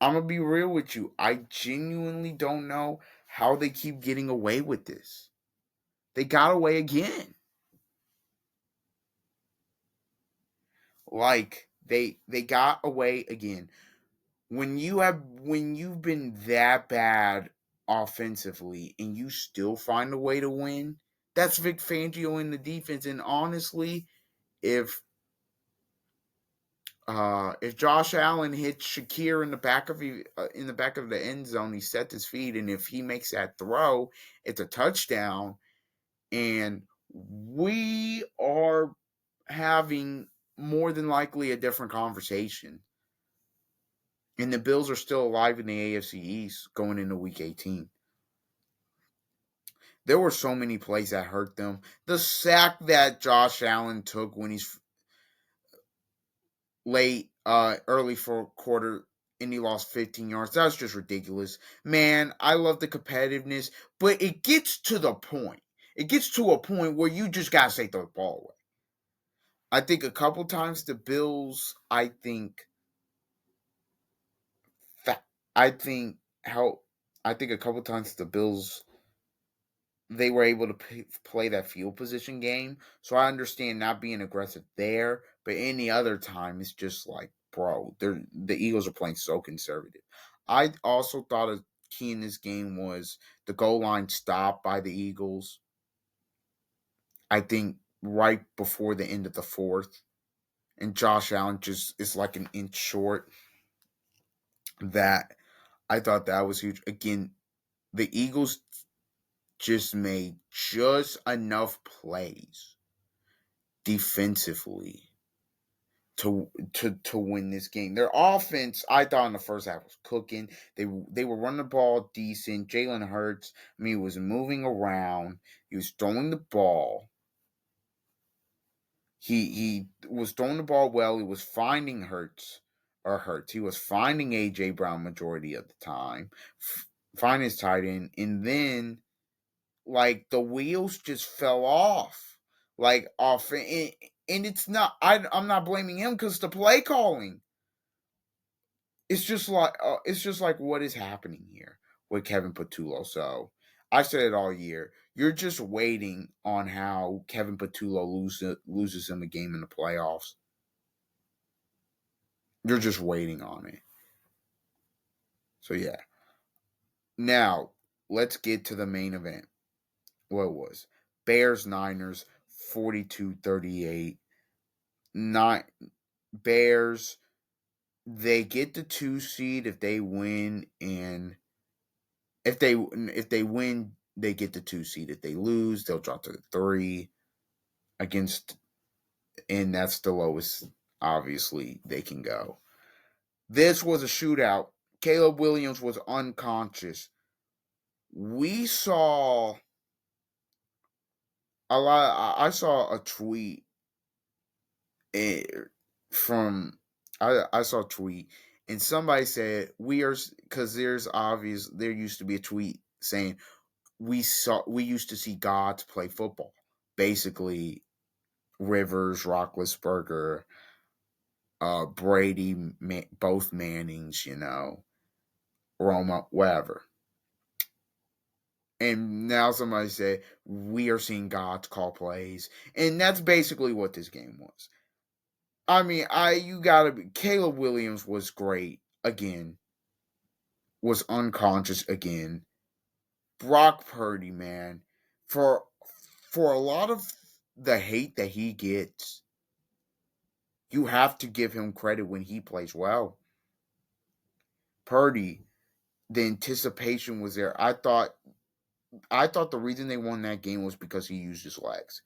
Speaker 1: I'm going to be real with you. I genuinely don't know how they keep getting away with this. They got away again. Like, they got away again. When you've been that bad offensively and you still find a way to win, that's Vic Fangio in the defense. And honestly, if Josh Allen hits Shakir in the back of the end zone, he sets his feet, and if he makes that throw, it's a touchdown. And we are having more than likely a different conversation. And the Bills are still alive in the AFC East going into Week 18. There were so many plays that hurt them. The sack that Josh Allen took when he's early for quarter, and he lost 15 yards. That was just ridiculous. Man, I love the competitiveness, but it gets to the point. It gets to a point where you just got to say throw the ball away. I think a couple times the Bills, I think a couple times the Bills, they were able to play that field position game. So I understand not being aggressive there, but any other time it's just like, bro, the Eagles are playing so conservative. I also thought a key in this game was the goal line stop by the Eagles. I think right before the end of the fourth, and Josh Allen just is like an inch short. That I thought that was huge. Again, the Eagles just made just enough plays defensively to win this game. Their offense, I thought in the first half, was cooking. They were running the ball decent. Jalen Hurts, was moving around. He was throwing the ball. He was throwing the ball well. He was finding Hurts. He was finding AJ Brown majority of the time. Find his tight end, and then like the wheels just fell off, and it's not. I'm not blaming him because the play calling. It's just like what is happening here with Kevin Patullo. So I said it all year. You're just waiting on how Kevin Patullo loses him a game in the playoffs. You're just waiting on it. So yeah. Now let's get to the main event. What it was? Bears Niners 42-38. Not Bears. They get the 2 seed if they win, and if they win, they get the 2 seed. If they lose, they'll drop to the 3 against, and that's the lowest obviously they can go. This was a shootout. Caleb Williams was unconscious. We saw a lot. I saw a tweet from I saw a tweet, and somebody said we are, because there used to be a tweet saying we used to see gods play football. Basically, Rivers, Roethlisberger, Brady, both Mannings, Roma, whatever. And now somebody said we are seeing gods call plays, and that's basically what this game was. Caleb Williams was great again. Was unconscious again. Brock Purdy, man, for a lot of the hate that he gets, you have to give him credit when he plays well. Purdy, the anticipation was there. I thought the reason they won that game was because he used his legs.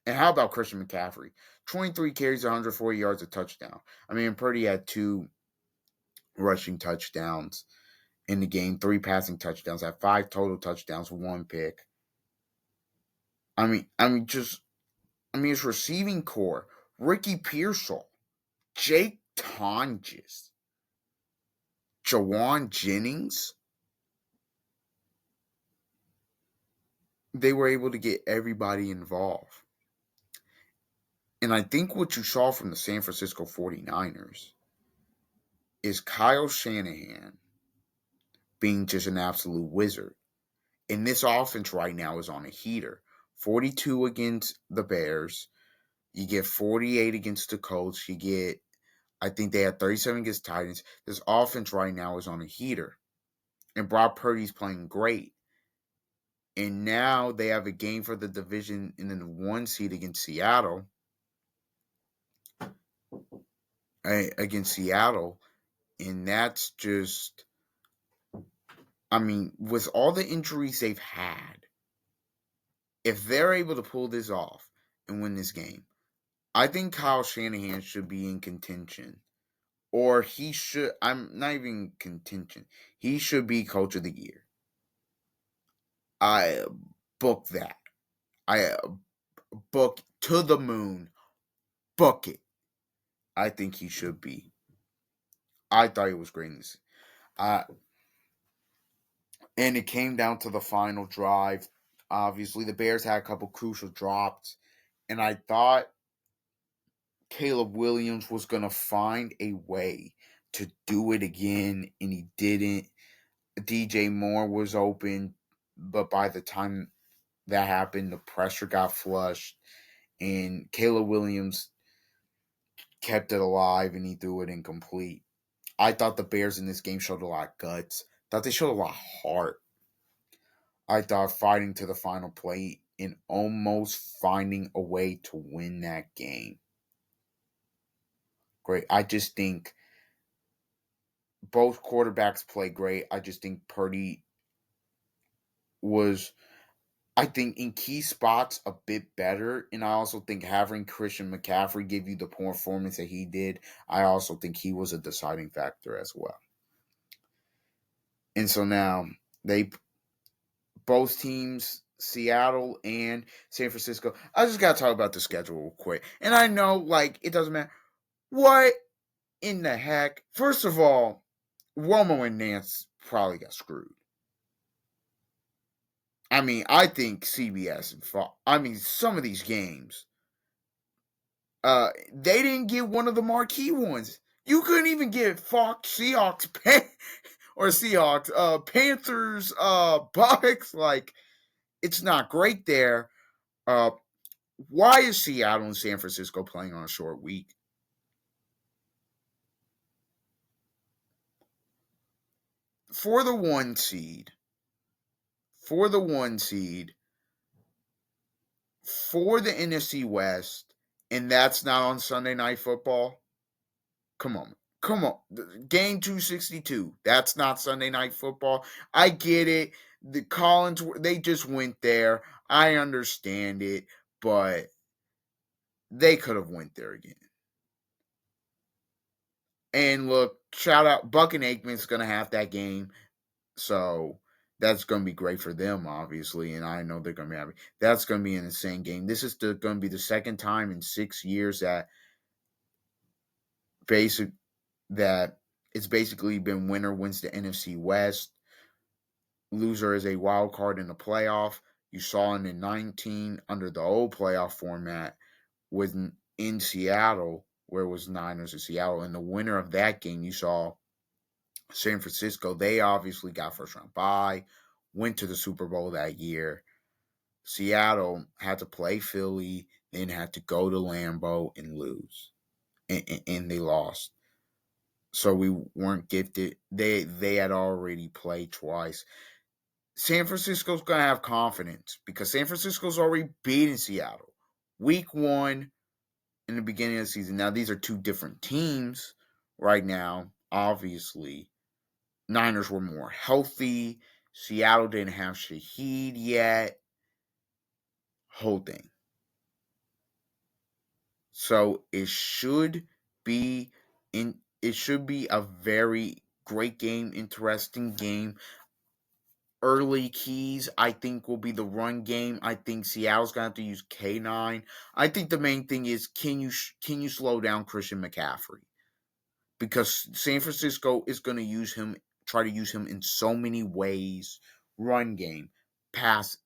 Speaker 1: And how about Christian McCaffrey? 23 carries, 140 yards, a touchdown. Purdy had 2 rushing touchdowns in the game, 3 passing touchdowns, had 5 total touchdowns, 1 pick. His receiving core, Ricky Pearsall, Jake Tonjes, Jawan Jennings. They were able to get everybody involved. And I think what you saw from the San Francisco 49ers is Kyle Shanahan being just an absolute wizard. And this offense right now is on a heater. 42 against the Bears. You get 48 against the Colts. You get, I think they had 37 against Titans. This offense right now is on a heater. And Brock Purdy's playing great. And now they have a game for the division in the 1 seed against Seattle. Against Seattle. And that's just, I mean, with all the injuries they've had, if they're able to pull this off and win this game, I think Kyle Shanahan should be in contention. Or he should, I'm not even contention. He should be coach of the year. I book that. I book to the moon. Book it. I think he should be. I thought it was great. And it came down to the final drive. Obviously, the Bears had a couple crucial drops. And I thought Caleb Williams was going to find a way to do it again, and he didn't. DJ Moore was open, but by the time that happened, the pressure got flushed, and Caleb Williams kept it alive, and he threw it incomplete. I thought the Bears in this game showed a lot of guts. Thought they showed a lot of heart. I thought fighting to the final play and almost finding a way to win that game. Great. I just think both quarterbacks play great. I just think Purdy was, I think, in key spots a bit better. And I also think having Christian McCaffrey give you the performance that he did, I also think he was a deciding factor as well. And so now both teams, Seattle and San Francisco. I just got to talk about the schedule real quick. And I know, like, it doesn't matter. What in the heck? First of all, Romo and Nance probably got screwed. I mean, I think CBS and Fox, I mean, some of these games, they didn't get one of the marquee ones. You couldn't even get Fox, Seahawks, Panthers, Bucks. Like, it's not great there. Why is Seattle and San Francisco playing on a short week? For the one seed, for the NFC West, and that's not on Sunday Night Football. Come on. Game 262. That's not Sunday Night Football. I get it. The Collins, they just went there. I understand it, but they could have went there again. And look, shout out, Buck and Aikman's going to have that game. So that's going to be great for them, obviously. And I know they're going to be happy. That's going to be an insane game. This is going to be the second time in 6 years that it's basically been winner wins the NFC West. Loser is a wild card in the playoff. You saw it in 19 under the old playoff format in Seattle, where it was Niners in Seattle. And the winner of that game, you saw San Francisco. They obviously got first round bye, went to the Super Bowl that year. Seattle had to play Philly, then had to go to Lambeau and lose. And they lost. So we weren't gifted. They had already played twice. San Francisco's going to have confidence because San Francisco's already beaten Seattle. Week 1 in the beginning of the season. Now, these are two different teams right now, obviously. Niners were more healthy. Seattle didn't have Shaheed yet. Whole thing. So it should be a very great game, interesting game. early keys, I think, will be the run game. I think Seattle's going to have to use K9. I think the main thing is can you slow down Christian McCaffrey? Because San Francisco is going to try to use him in so many ways. Run game, pass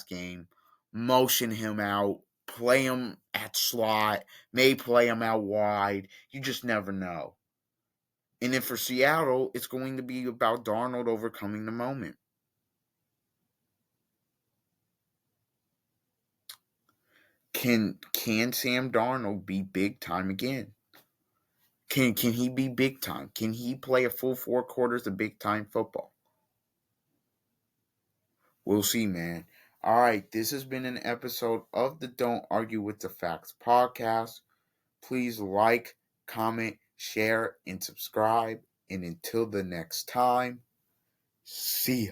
Speaker 1: game, motion him out, play him at slot, may play him out wide. You just never know. And then for Seattle, it's going to be about Darnold overcoming the moment. Can Sam Darnold be big time again? Can he be big time? Can he play a full 4 quarters of big time football? We'll see, man. All right, this has been an episode of the Don't Argue with the Facts podcast. Please like, comment, share, and subscribe. And until the next time, see ya.